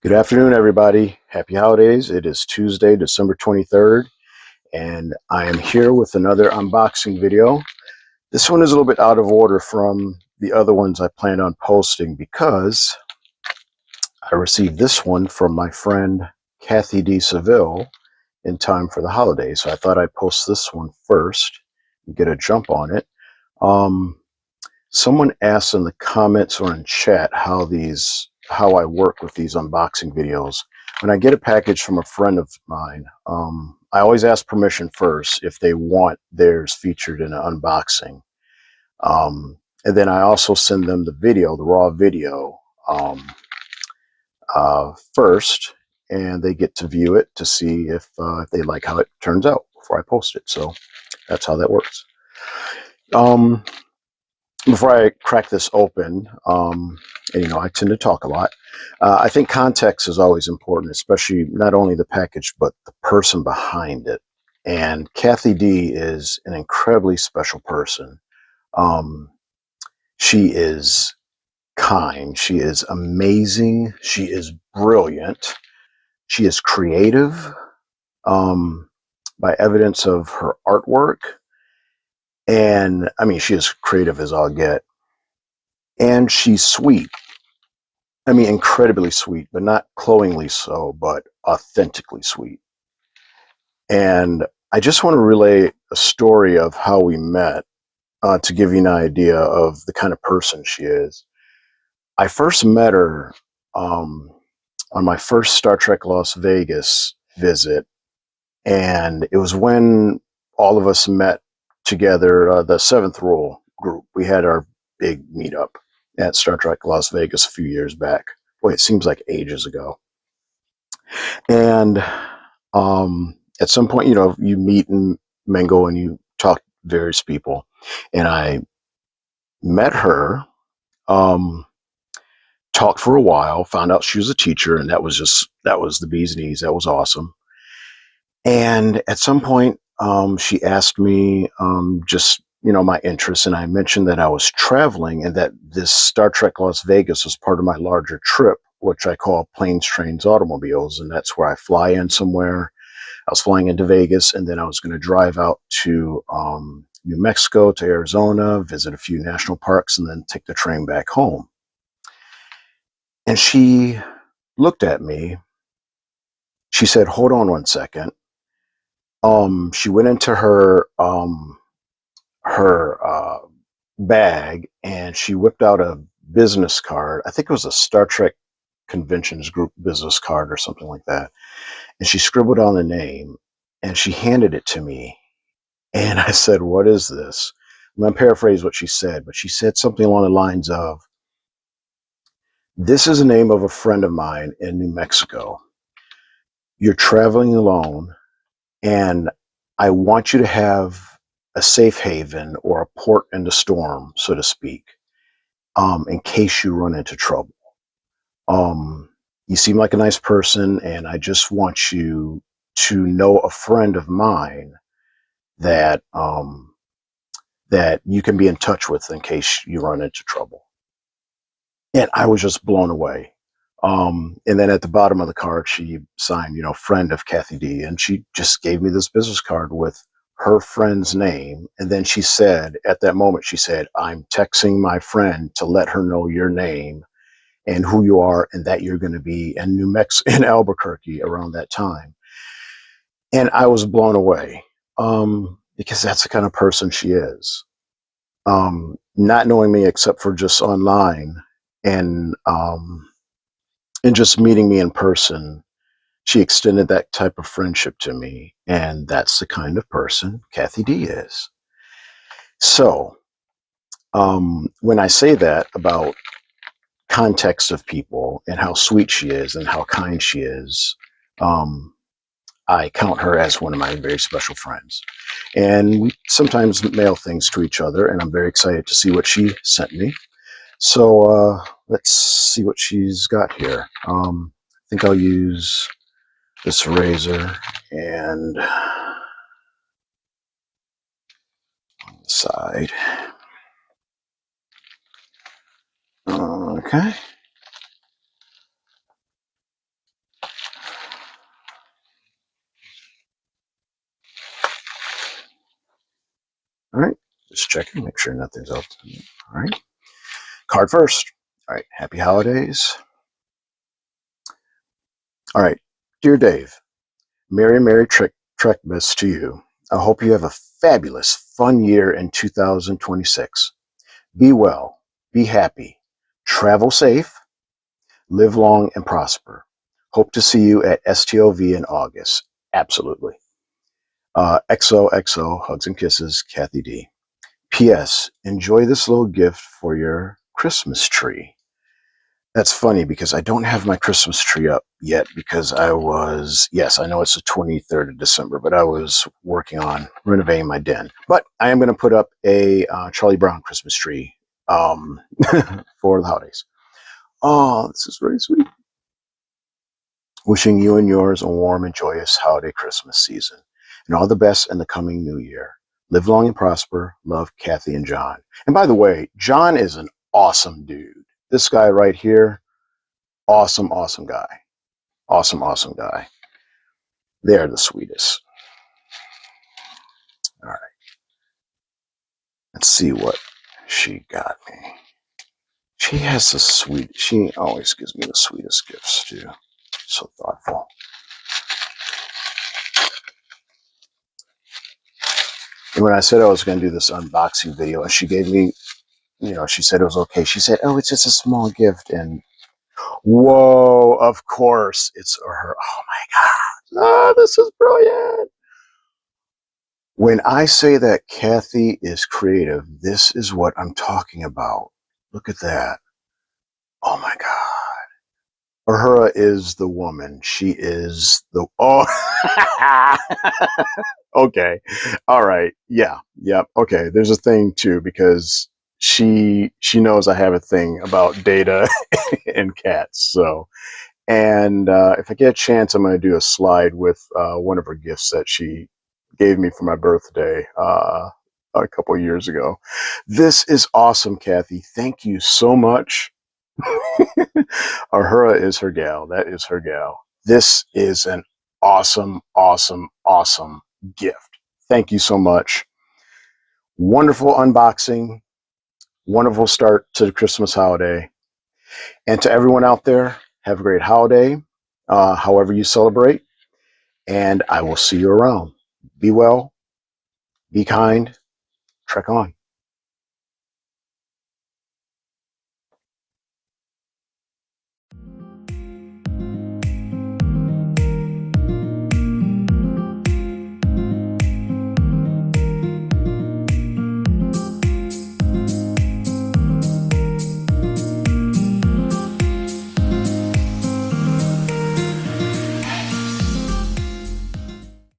Good afternoon, everybody. Happy holidays. It is Tuesday, December 23rd, and I am here with another unboxing video. This one is a little bit out of order from the other ones I planned on posting because I received this one from my friend Kathy D. Seville in time for the holidays. So I thought I'd post this one first and get a jump on it. Um, Someone asked in the comments or in chat how I work with these unboxing videos. When I get a package from a friend of mine, I always ask permission first if they want theirs featured in an unboxing. And then I also send them the video, the raw video, first, and they get to view it to see if they like how it turns out before I post it. So that's how that works. Um, Before I crack this open, and I tend to talk a lot. I think context is always important, especially not only the package, but the person behind it. And Kathy D is an incredibly special person. Um, she is kind. She is amazing. She is brilliant. She is creative, by evidence of her artwork. And I mean, she is creative as all get. And she's sweet. I mean, incredibly sweet, but not cloyingly so, but authentically sweet. And I just want to relay a story of how we met to give you an idea of the kind of person she is. I first met her um, on my first Star Trek Las Vegas visit, and it was when all of us met together, the Seventh Rule group. We had our big meetup at Star Trek Las Vegas a few years back. Boy, it seems like ages ago. And at some point, you meet and mingle and you talk to various people. And I met her, um, talked for a while, found out she was a teacher, and that was the bee's knees. That was awesome. And at some point, she asked me just, my interests. And I mentioned that I was traveling and that this Star Trek Las Vegas was part of my larger trip, which I call planes, trains, automobiles. And that's where I fly in somewhere. I was flying into Vegas, and then I was going to drive out to New Mexico, to Arizona, visit a few national parks, and then take the train back home. And she looked at me. She said, "Hold on one second." She went into her bag and she whipped out a business card. I think it was a Star Trek Conventions Group business card or something like that. And she scribbled on the name and she handed it to me. And I said, "What is this?" I'm going to paraphrase what she said, but she said something along the lines of, "This is the name of a friend of mine in New Mexico. You're traveling alone, and I want you to have a safe haven or a port in the storm, so to speak, in case you run into trouble. Um, you seem like a nice person, and I just want you to know a friend of mine that that you can be in touch with in case you run into trouble." And I was just blown away. And then at the bottom of the card, she signed, friend of Kathy D. And she just gave me this business card with her friend's name. And then she said, at that moment, she said, "I'm texting my friend to let her know your name and who you are and that you're going to be in in Albuquerque around that time." And I was blown away because that's the kind of person she is. Not knowing me except for just online and and just meeting me in person, she extended that type of friendship to me, and that's the kind of person Kathy D is. So, when I say that about context of people and how sweet she is and how kind she is, um, I count her as one of my very special friends. And we sometimes mail things to each other, and I'm very excited to see what she sent me. So let's see what she's got here. I think I'll use this razor and on the side. Okay. Just checking, make sure nothing's else. All right. Card first. All right. Happy holidays. All right. Dear Dave, Merry Trekmas to you. I hope you have a fabulous, fun year in 2026. Be well, be happy, travel safe, live long and prosper. Hope to see you at STOV in August. Absolutely. XOXO, hugs and kisses, Kathy D. P.S. Enjoy this little gift for your Christmas tree. That's funny because I don't have my Christmas tree up yet because yes, I know it's the 23rd of December, but I was working on renovating my den. But I am going to put up a Charlie Brown Christmas tree um, for the holidays. Oh, this is really sweet. Wishing you and yours a warm and joyous holiday Christmas season and all the best in the coming new year. Live long and prosper. Love, Kathy and John. And by the way, John is an awesome dude. This guy right here, awesome, awesome guy. Awesome, awesome guy. They're the sweetest. All right. Let's see what she got me. She has the sweet, she always gives me the sweetest gifts too. So thoughtful. And when I said I was going to do this unboxing video, and she gave me, she said it was okay. She said, oh, it's just a small gift. And whoa, of course, it's her. Oh my God. Oh, this is brilliant. When I say that Kathy is creative, this is what I'm talking about. Look at that. Oh my God. Uhura is the woman. She is the, oh, okay. All right. Yeah. Yep. Okay. There's a thing too, because she knows I have a thing about data and cats. So, and if I get a chance, I'm going to do a slide with one of her gifts that she gave me for my birthday a couple of years ago. This is awesome, Kathy. Thank you so much. Uhura is her gal. That is her gal. This is an awesome, awesome, awesome gift. Thank you so much. Wonderful unboxing. Wonderful start to the Christmas holiday. And to everyone out there, have a great holiday, however you celebrate. And I will see you around. Be well, be kind, trek on.